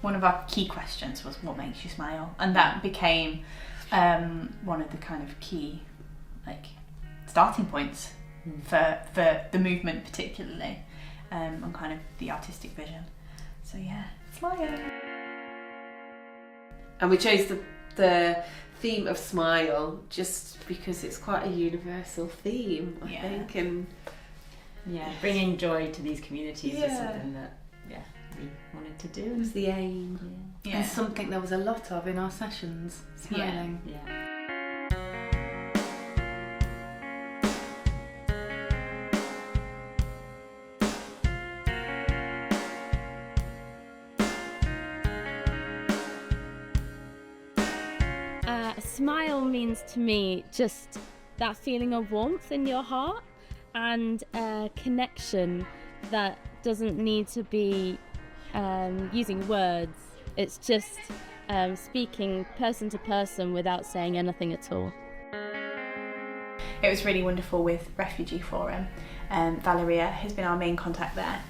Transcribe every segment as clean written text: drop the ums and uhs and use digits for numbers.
One of our key questions was what makes you smile, and that became one of the kind of key starting points for the movement particularly, and kind of the artistic vision. So yeah, smile. And we chose the theme of smile just because it's quite a universal theme, I think, and bringing joy to these communities is something that we wanted to do. It was the aim. And something there was a lot of in our sessions, smiling. A smile means to me just that feeling of warmth in your heart and a connection that doesn't need to be using words. It's just speaking person to person without saying anything at all. It was really wonderful with Refugee Forum. Valeria has been our main contact there,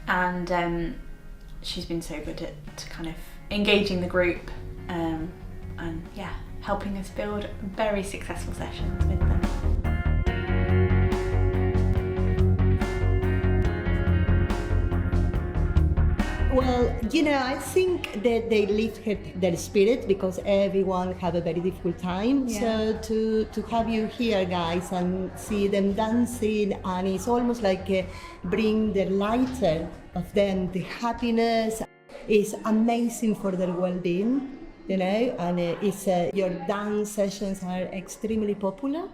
and she's been so good at kind of engaging the group and helping us build very successful sessions with them. Well, I think that they lift their spirit because everyone have a very difficult time. So to have you here, guys, and see them dancing, and it's almost like bring the lighter of them, the happiness is amazing for their well-being, and it's your dance sessions are extremely popular.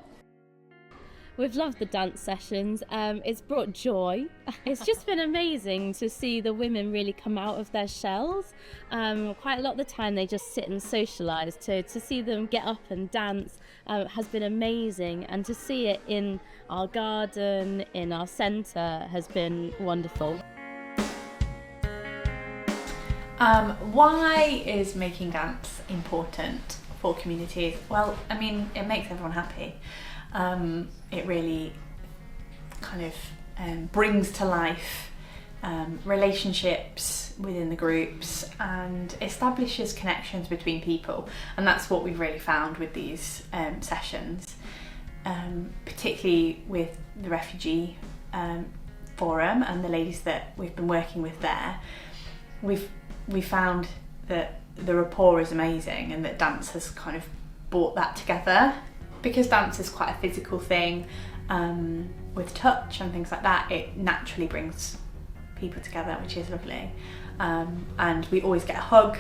We've loved the dance sessions. It's brought joy. It's just been amazing to see the women really come out of their shells. Quite a lot of the time they just sit and socialise. To see them get up and dance has been amazing, and to see it in our garden, in our centre, has been wonderful. Why is making dance important for communities? Well, I mean, it makes everyone happy. It really kind of brings to life relationships within the groups and establishes connections between people, and that's what we've really found with these sessions, particularly with the Refugee Forum and the ladies that we've been working with there. We found that the rapport is amazing, and that dance has kind of brought that together. Because dance is quite a physical thing, with touch and things like that, it naturally brings people together, which is lovely. And we always get a hug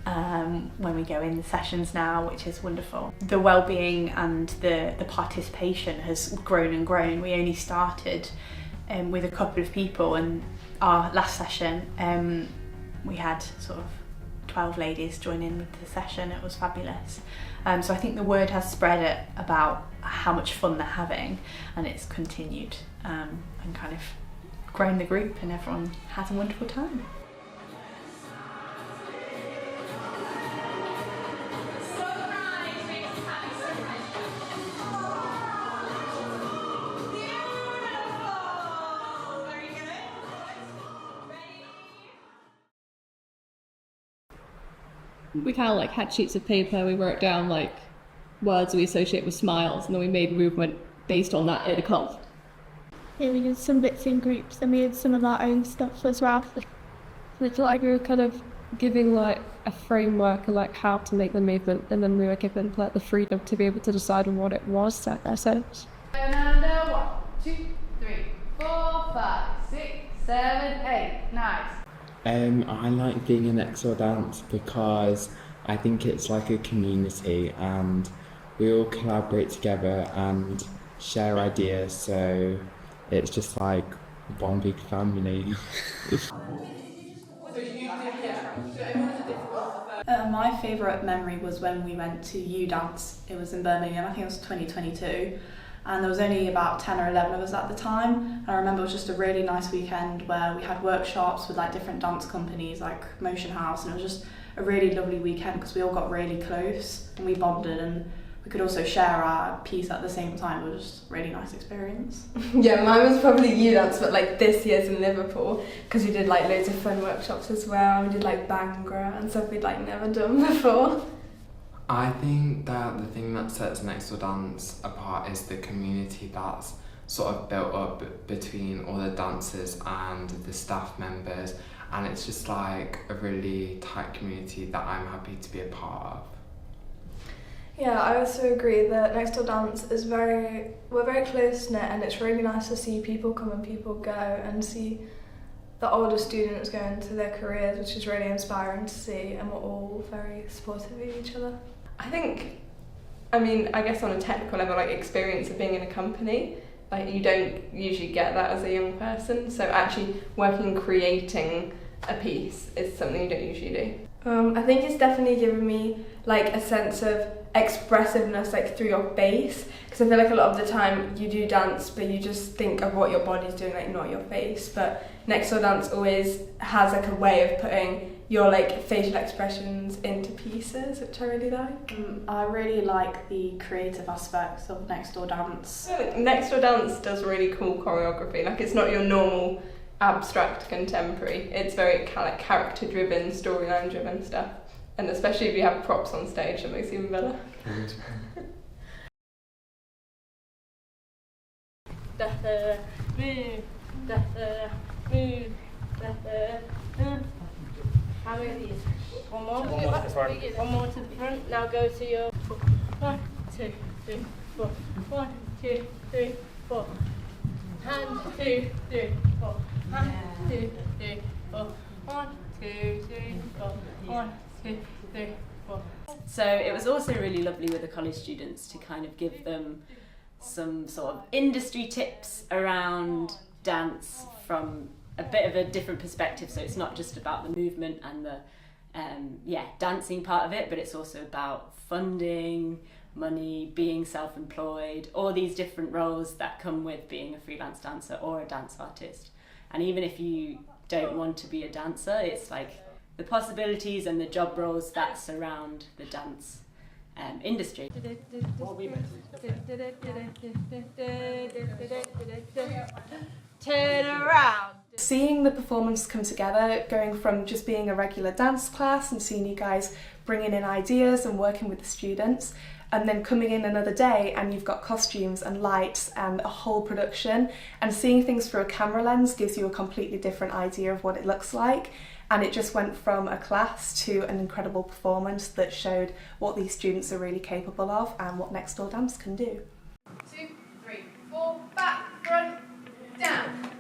when we go in the sessions now, which is wonderful. The well-being and the participation has grown and grown. We only started with a couple of people, and our last session we had sort of 12 ladies join in with the session. It was fabulous. So I think the word has spread about how much fun they're having, and it's continued and kind of grown the group, and everyone has a wonderful time. We kind of had sheets of paper, we wrote down words we associate with smiles, and then we made movement based on that in a club. Yeah, we did some bits in groups, and we did some of our own stuff as well. It's like we were kind of giving a framework of how to make the movement, and then we were given the freedom to be able to decide on what it was. So that sense. And 1, 2, 3, 4, 5, 6, 7, 8. Nice. I like being in EXO Dance because I think it's like a community, and we all collaborate together and share ideas, so it's just like one big family. My favourite memory was when we went to U Dance. It was in Birmingham, I think it was 2022. And there was only about 10 or 11 of us at the time. And I remember it was just a really nice weekend where we had workshops with different dance companies like Motion House, and it was just a really lovely weekend because we all got really close and we bonded, and we could also share our piece at the same time. It was just a really nice experience. Yeah, mine was probably U-Dance, but like this year's in Liverpool, because we did like loads of fun workshops as well. We did like Bhangra and stuff we'd like never done before. I think that the thing that sets Next Door Dance apart is the community that's sort of built up between all the dancers and the staff members, and it's just like a really tight community that I'm happy to be a part of. Yeah, I also agree that Next Door Dance is we're very close knit, and it's really nice to see people come and people go, and see the older students go into their careers, which is really inspiring to see, and we're all very supportive of each other. I think, I guess on a technical level, like experience of being in a company, like you don't usually get that as a young person, so actually working and creating a piece is something you don't usually do. I think it's definitely given me like a sense of expressiveness like through your face, because I feel like a lot of the time you do dance but you just think of what your body's doing, like not your face, but Next Door Dance always has like a way of putting your like facial expressions into pieces, which I really like. I really like the creative aspects of Next Door Dance. Next Door Dance does really cool choreography, like it's not your normal abstract contemporary, it's very character driven, storyline driven stuff, and especially if you have props on stage, it makes it even better. How many of these? One more to the front. One more to the front. Now go to your 1, 2, 3, 4. 1, 2, 3, 4. And 2, 3, 4. And 2, 3, 4. 1, 2, 3, 4. 1, 2, 3, 4. So it was also really lovely with the college students to kind of give them some sort of industry tips around dance from a bit of a different perspective. So it's not just about the movement and the dancing part of it, but it's also about funding, money, being self-employed, all these different roles that come with being a freelance dancer or a dance artist. And even if you don't want to be a dancer, it's like the possibilities and the job roles that surround the dance industry. Turn around. Seeing the performance come together, going from just being a regular dance class and seeing you guys bringing in ideas and working with the students, and then coming in another day and you've got costumes and lights and a whole production, and seeing things through a camera lens gives you a completely different idea of what it looks like. And it just went from a class to an incredible performance that showed what these students are really capable of and what Next Door Dance can do. 2, 3, 4, back, front, down.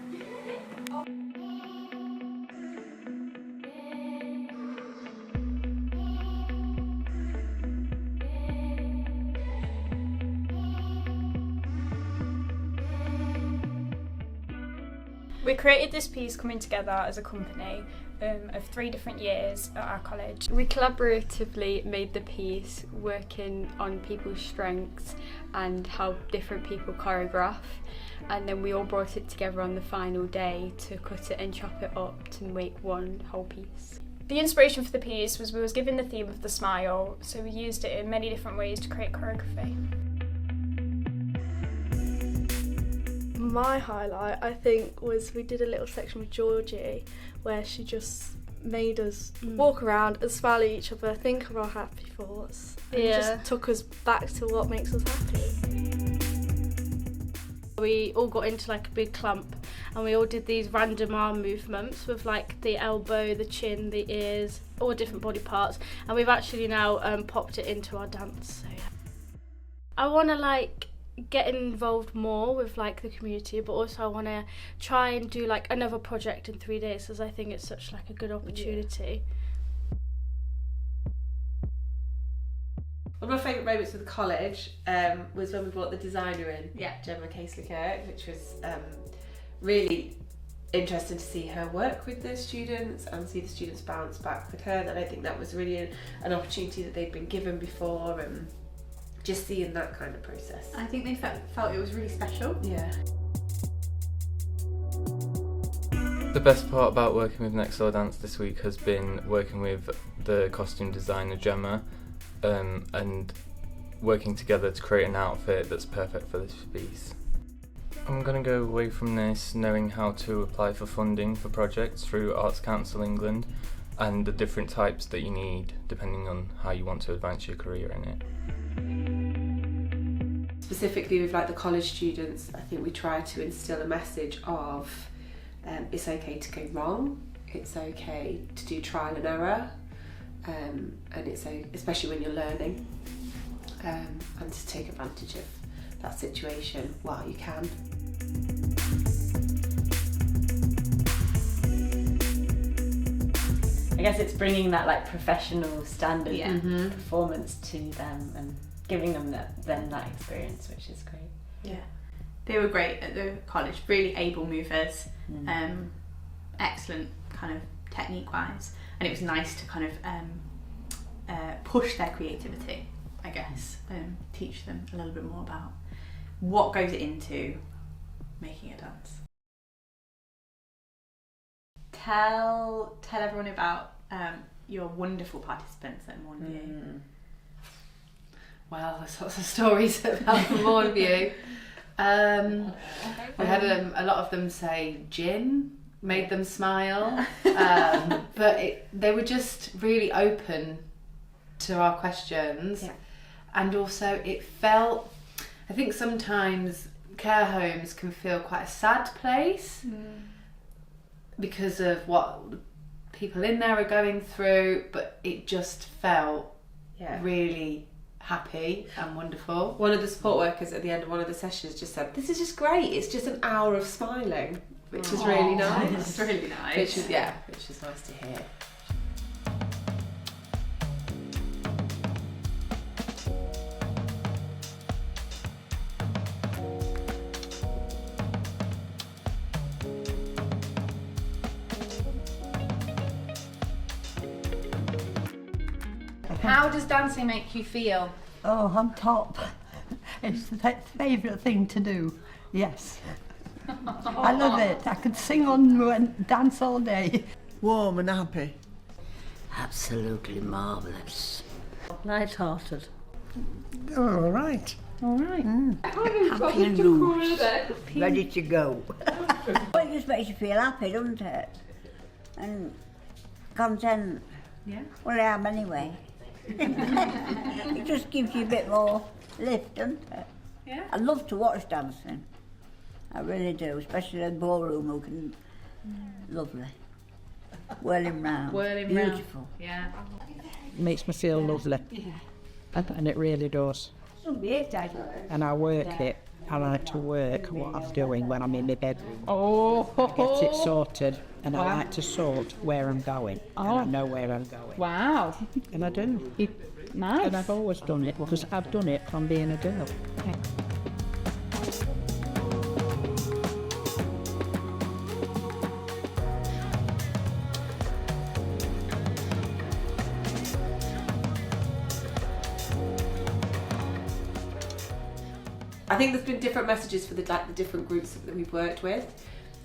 We created this piece coming together as a company of 3 different years at our college. We collaboratively made the piece, working on people's strengths and how different people choreograph, and then we all brought it together on the final day to cut it and chop it up to make one whole piece. The inspiration for the piece was we was given the theme of the smile, so we used it in many different ways to create choreography. My highlight, I think, was we did a little section with Georgie where she just made us walk around and smile at each other, think of our happy thoughts, and just took us back to what makes us happy. We all got into like a big clump and we all did these random arm movements with like the elbow, the chin, the ears, all different body parts, and we've actually now popped it into our dance. So, yeah. I want to like get involved more with like the community, but also I want to try and do like another project in 3 days because I think it's such like a good opportunity. One of my favourite moments with college was when we brought the designer in, Gemma Casely-Kirk, which was really interesting to see her work with the students and see the students bounce back with her. And I think that was really an opportunity that they'd been given before, and just seeing that kind of process. I think they felt it was really special. Yeah. The best part about working with Next Door Dance this week has been working with the costume designer Gemma, and working together to create an outfit that's perfect for this piece. I'm going to go away from this knowing how to apply for funding for projects through Arts Council England and the different types that you need depending on how you want to advance your career in it. Specifically with like the college students, I think we try to instill a message of it's okay to go wrong, it's okay to do trial and error, and it's especially when you're learning, and to take advantage of that situation while you can. I guess it's bringing that like professional standard performance to them and giving them that experience, which is great. Yeah, they were great at the college, really able movers, excellent kind of technique wise, and it was nice to kind of push their creativity, I guess, teach them a little bit more about what goes into making a dance. Tell everyone about your wonderful participants at Mourneview. Well, there's lots of stories about Mourneview. We had a lot of them say gin made them smile, but they were just really open to our questions, and also it felt, I think sometimes care homes can feel quite a sad place because of what people in there are going through, but it just felt really happy and wonderful. One of the support workers at the end of one of the sessions just said, "This is just great, it's just an hour of smiling," which is really nice. It's really nice. Which is nice to hear. How does dancing make you feel? Oh, I'm top. It's the favourite thing to do, yes. I love it. I could sing on and dance all day. Warm and happy. Absolutely marvellous. Light-hearted. Oh, all right. All right. Happy and loose. Ready to go. Well, it just makes you feel happy, doesn't it? And content. Yeah. Well, I am anyway. It just gives you a bit more lift, doesn't it? Yeah. I love to watch dancing. I really do, especially the ballroom looking lovely. Whirling round. Beautiful. Yeah. Makes me feel lovely. And it really does. And I work it. I like to work what I'm doing when I'm in my bedroom. Get it sorted, and I like to sort where I'm going. And I know where I'm going. Wow. And I do. Nice. And I've always done it because I've done it from being a girl. I think there's been different messages for the different groups that we've worked with.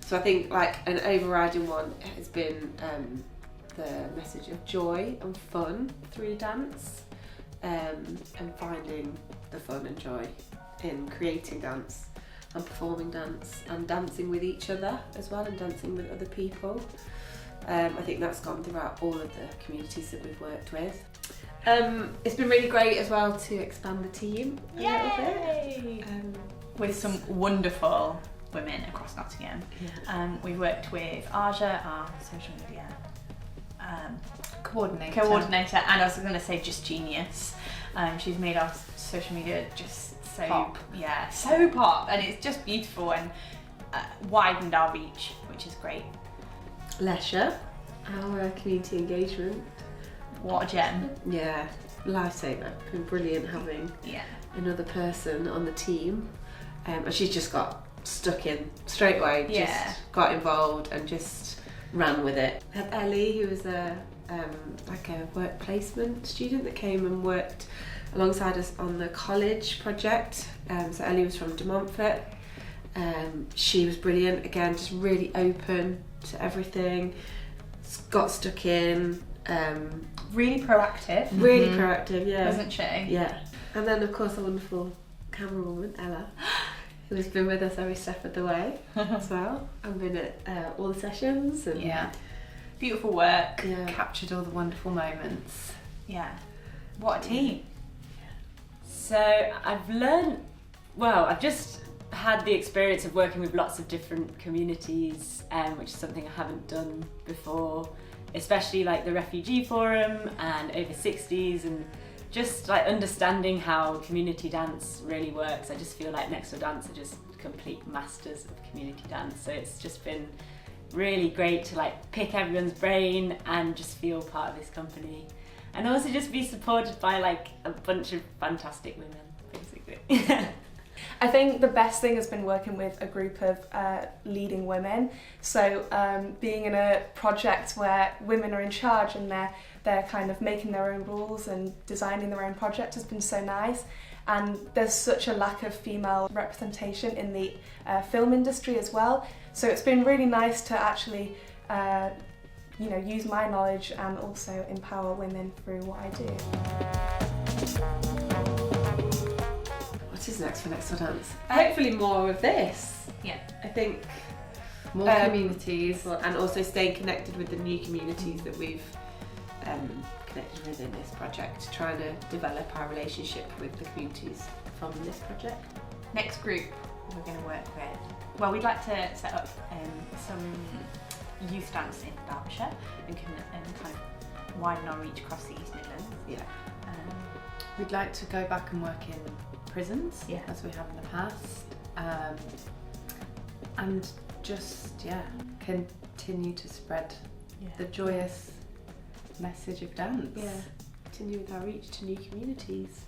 So I think like an overriding one has been the message of joy and fun through dance, and finding the fun and joy in creating dance and performing dance and dancing with each other as well and dancing with other people. I think that's gone throughout all of the communities that we've worked with. It's been really great as well to expand the team a little bit. With some wonderful women across Nottingham. We've worked with Aja, our social media coordinator, and I was going to say just genius. She's made our social media just so pop. Yeah, so pop, and it's just beautiful and widened our reach, which is great. Lesha, our community engagement. What a gem. Yeah, lifesaver. Been brilliant having another person on the team. And she's just got stuck in straight away, just got involved and just ran with it. We had Ellie, who was a work placement student that came and worked alongside us on the college project. So Ellie was from De Montfort. She was brilliant, again, just really open to everything, got stuck in. Really proactive. Really proactive, yeah. Wasn't she? Yeah. And then of course a wonderful camera woman, Ella, who has been with us every step of the way as well, and been at all the sessions. And beautiful work. Captured all the wonderful moments. Yeah. What a team. So I've just had the experience of working with lots of different communities, which is something I haven't done before, especially like the Refugee Forum and Over 60s, and just like understanding how community dance really works. I just feel like Next Door Dance are just complete masters of community dance, so it's just been really great to like pick everyone's brain and just feel part of this company, and also just be supported by like a bunch of fantastic women, basically. I think the best thing has been working with a group of leading women. So being in a project where women are in charge and they're kind of making their own rules and designing their own project has been so nice. And there's such a lack of female representation in the film industry as well. So it's been really nice to actually use my knowledge and also empower women through what I do. What is next for Next Door Dance? Hopefully more of this. Yeah. I think more communities, and also staying connected with the new communities that we've connected with in this project, trying to develop our relationship with the communities from this project. Next group we're going to work with, well, we'd like to set up some youth dance in Derbyshire and kind of widen our reach across the East Midlands. Yeah. We'd like to go back and work in prisons, as we have in the past, and just continue to spread the joyous message of dance. Continue with our reach to new communities.